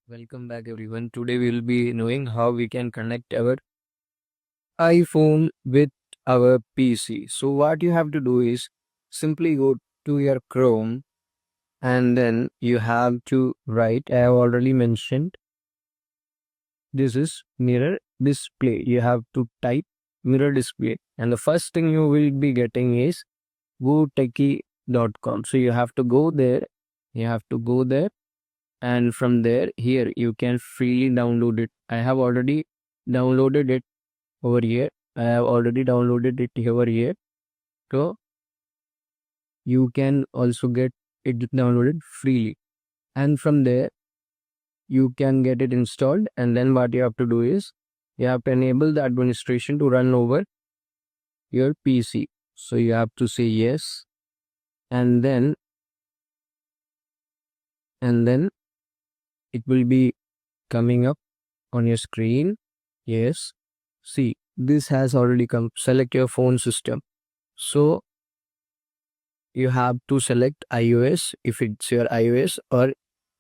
Welcome back everyone. Today we will be knowing how we can connect our iPhone with our PC. So what you have to do is simply go to your Chrome and then you have to write. I have already mentioned this is mirror display. You have to type mirror display and the first thing you will be getting is wootechie.com. So you have to go there. And from there here you can freely download it. I have already downloaded it over here. Over here. So you can also get it downloaded freely, and from there you can get it installed. And then what you have to do is you have to enable the administration to run over your PC. So you have to say yes, and then it will be coming up on your screen. Yes, see, this has already come. Select your phone system. So you have to select iOS if it's your iOS, or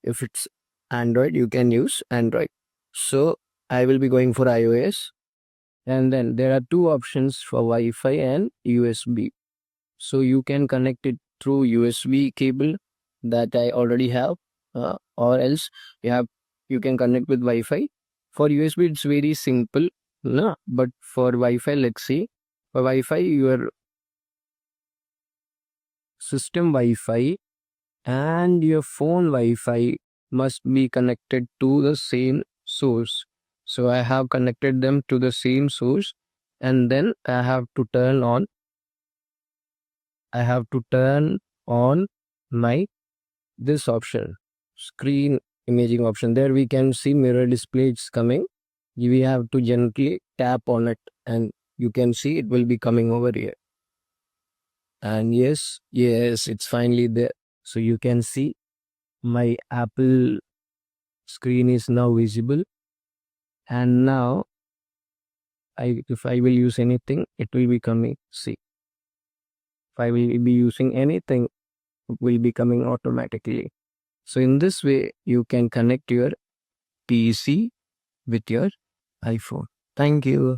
if it's Android, you can use Android. So I will be going for iOS. And then there are two options for Wi-Fi and USB. So you can connect it through USB cable that I already have, or else you can connect with Wi-Fi. For USB, it's very simple, no? But for Wi-Fi, let's see. For Wi-Fi, your system Wi-Fi and your phone Wi-Fi must be connected to the same source. So I have connected them to the same source, and then I have to turn on my this option, screen imaging option. There we can see mirror display is coming. We have to gently tap on it and you can see it will be coming over here. And yes, it's finally there. So you can see my Apple screen is now visible. And now if I will use anything, it will be coming. See, if I will be using anything, it will be coming automatically. So in this way, you can connect your PC with your iPhone. Thank you.